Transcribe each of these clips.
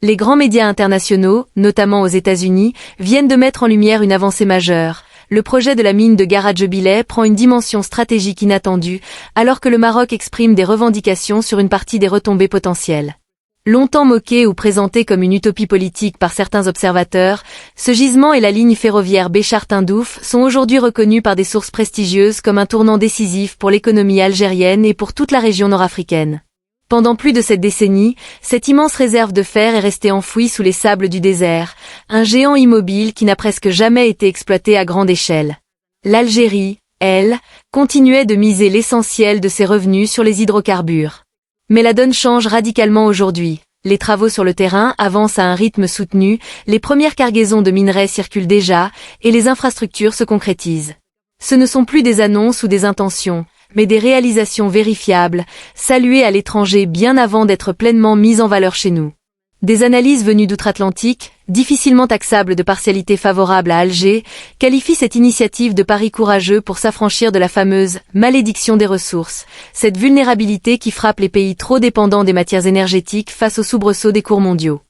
Les grands médias internationaux, notamment aux États-Unis, viennent de mettre en lumière une avancée majeure. Le projet de la mine de Garadjebile prend une dimension stratégique inattendue, alors que le Maroc exprime des revendications sur une partie des retombées potentielles. Longtemps moqué ou présenté comme une utopie politique par certains observateurs, ce gisement et la ligne ferroviaire Béchar-Tindouf sont aujourd'hui reconnus par des sources prestigieuses comme un tournant décisif pour l'économie algérienne et pour toute la région nord-africaine. Pendant plus de cette décennie, cette immense réserve de fer est restée enfouie sous les sables du désert, un géant immobile qui n'a presque jamais été exploité à grande échelle. L'Algérie, elle, continuait de miser l'essentiel de ses revenus sur les hydrocarbures. Mais la donne change radicalement aujourd'hui. Les travaux sur le terrain avancent à un rythme soutenu, les premières cargaisons de minerais circulent déjà, et les infrastructures se concrétisent. Ce ne sont plus des annonces ou des intentions, mais des réalisations vérifiables, saluées à l'étranger bien avant d'être pleinement mises en valeur chez nous. Des analyses venues d'outre-Atlantique, difficilement taxables de partialité favorable à Alger, qualifient cette initiative de pari courageux pour s'affranchir de la fameuse « malédiction des ressources », cette vulnérabilité qui frappe les pays trop dépendants des matières énergétiques face aux soubresauts des cours mondiaux.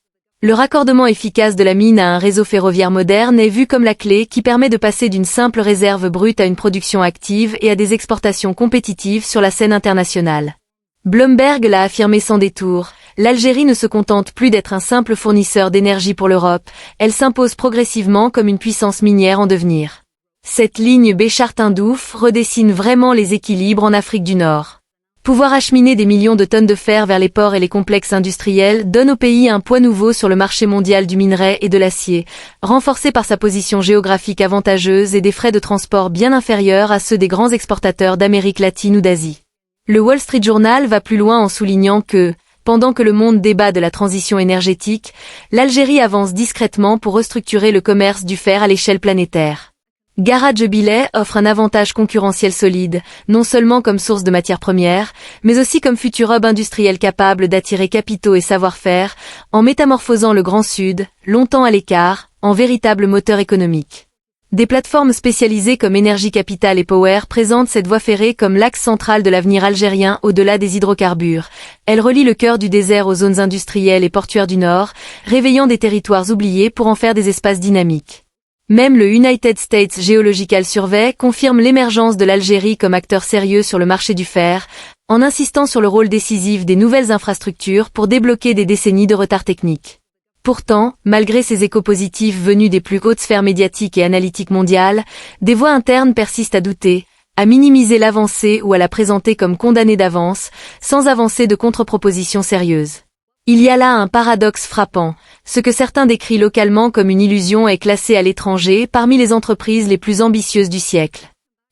Le raccordement efficace de la mine à un réseau ferroviaire moderne est vu comme la clé qui permet de passer d'une simple réserve brute à une production active et à des exportations compétitives sur la scène internationale. Bloomberg l'a affirmé sans détour, l'Algérie ne se contente plus d'être un simple fournisseur d'énergie pour l'Europe, elle s'impose progressivement comme une puissance minière en devenir. Cette ligne Béchar-Tindouf redessine vraiment les équilibres en Afrique du Nord. Pouvoir acheminer des millions de tonnes de fer vers les ports et les complexes industriels donne au pays un poids nouveau sur le marché mondial du minerai et de l'acier, renforcé par sa position géographique avantageuse et des frais de transport bien inférieurs à ceux des grands exportateurs d'Amérique latine ou d'Asie. Le Wall Street Journal va plus loin en soulignant que, pendant que le monde débat de la transition énergétique, l'Algérie avance discrètement pour restructurer le commerce du fer à l'échelle planétaire. Garadjebile offre un avantage concurrentiel solide, non seulement comme source de matières premières, mais aussi comme futur hub industriel capable d'attirer capitaux et savoir-faire, en métamorphosant le Grand Sud, longtemps à l'écart, en véritable moteur économique. Des plateformes spécialisées comme Énergie Capital et Power présentent cette voie ferrée comme l'axe central de l'avenir algérien au-delà des hydrocarbures. Elle relie le cœur du désert aux zones industrielles et portuaires du Nord, réveillant des territoires oubliés pour en faire des espaces dynamiques. Même le United States Geological Survey confirme l'émergence de l'Algérie comme acteur sérieux sur le marché du fer, en insistant sur le rôle décisif des nouvelles infrastructures pour débloquer des décennies de retard technique. Pourtant, malgré ces échos positifs venus des plus hautes sphères médiatiques et analytiques mondiales, des voix internes persistent à douter, à minimiser l'avancée ou à la présenter comme condamnée d'avance, sans avancer de contre-propositions sérieuses. Il y a là un paradoxe frappant. Ce que certains décrivent localement comme une illusion est classé à l'étranger parmi les entreprises les plus ambitieuses du siècle.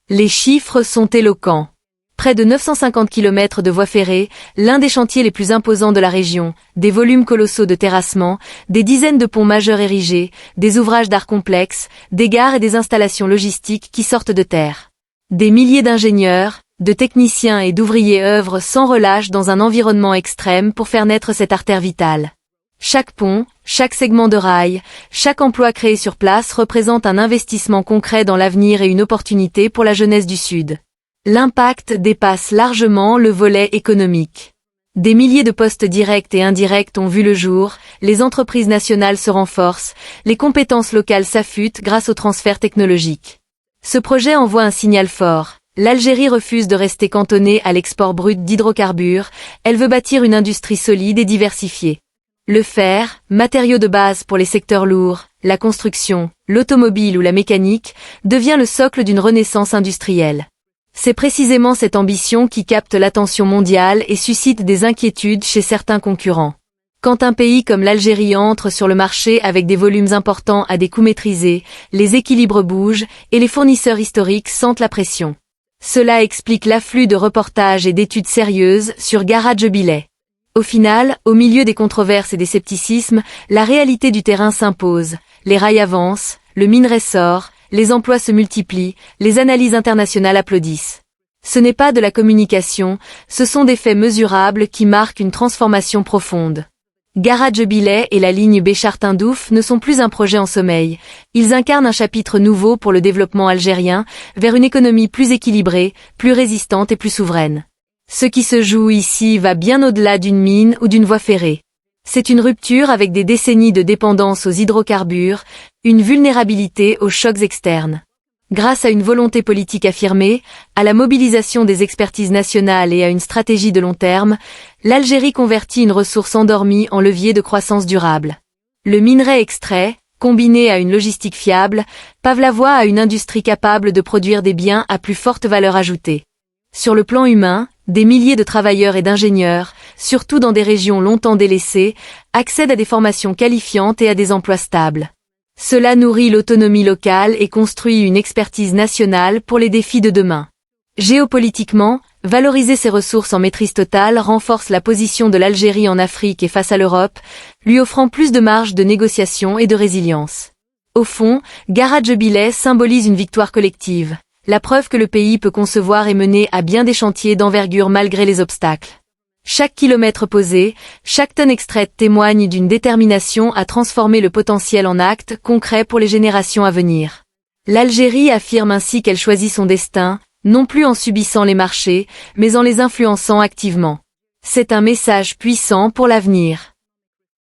Les chiffres sont éloquents. Près de 950 km de voies ferrées, l'un des chantiers les plus imposants de la région, des volumes colossaux de terrassement, des dizaines de ponts majeurs érigés, des ouvrages d'art complexes, des gares et des installations logistiques qui sortent de terre. Des milliers d'ingénieurs, de techniciens et d'ouvriers œuvrent sans relâche dans un environnement extrême pour faire naître cette artère vitale. Chaque pont, chaque segment de rail, chaque emploi créé sur place représente un investissement concret dans l'avenir et une opportunité pour la jeunesse du Sud. L'impact dépasse largement le volet économique. Des milliers de postes directs et indirects ont vu le jour, les entreprises nationales se renforcent, les compétences locales s'affûtent grâce aux transferts technologiques. Ce projet envoie un signal fort. L'Algérie refuse de rester cantonnée à l'export brut d'hydrocarbures, elle veut bâtir une industrie solide et diversifiée. Le fer, matériau de base pour les secteurs lourds, la construction, l'automobile ou la mécanique, devient le socle d'une renaissance industrielle. C'est précisément cette ambition qui capte l'attention mondiale et suscite des inquiétudes chez certains concurrents. Quand un pays comme l'Algérie entre sur le marché avec des volumes importants à des coûts maîtrisés, les équilibres bougent et les fournisseurs historiques sentent la pression. Cela explique l'afflux de reportages et d'études sérieuses sur Garadjebile. Au final, au milieu des controverses et des scepticismes, la réalité du terrain s'impose. Les rails avancent, le minerai sort, les emplois se multiplient, les analyses internationales applaudissent. Ce n'est pas de la communication, ce sont des faits mesurables qui marquent une transformation profonde. Garadjebile et la ligne Béchar-Tindouf ne sont plus un projet en sommeil. Ils incarnent un chapitre nouveau pour le développement algérien, vers une économie plus équilibrée, plus résistante et plus souveraine. Ce qui se joue ici va bien au-delà d'une mine ou d'une voie ferrée. C'est une rupture avec des décennies de dépendance aux hydrocarbures, une vulnérabilité aux chocs externes. Grâce à une volonté politique affirmée, à la mobilisation des expertises nationales et à une stratégie de long terme, l'Algérie convertit une ressource endormie en levier de croissance durable. Le minerai extrait, combiné à une logistique fiable, pave la voie à une industrie capable de produire des biens à plus forte valeur ajoutée. Sur le plan humain, des milliers de travailleurs et d'ingénieurs, surtout dans des régions longtemps délaissées, accèdent à des formations qualifiantes et à des emplois stables. Cela nourrit l'autonomie locale et construit une expertise nationale pour les défis de demain. Géopolitiquement, valoriser ses ressources en maîtrise totale renforce la position de l'Algérie en Afrique et face à l'Europe, lui offrant plus de marge de négociation et de résilience. Au fond, Garage Billet symbolise une victoire collective, la preuve que le pays peut concevoir et mener à bien des chantiers d'envergure malgré les obstacles. Chaque kilomètre posé, chaque tonne extraite témoigne d'une détermination à transformer le potentiel en actes concrets pour les générations à venir. L'Algérie affirme ainsi qu'elle choisit son destin, non plus en subissant les marchés, mais en les influençant activement. C'est un message puissant pour l'avenir.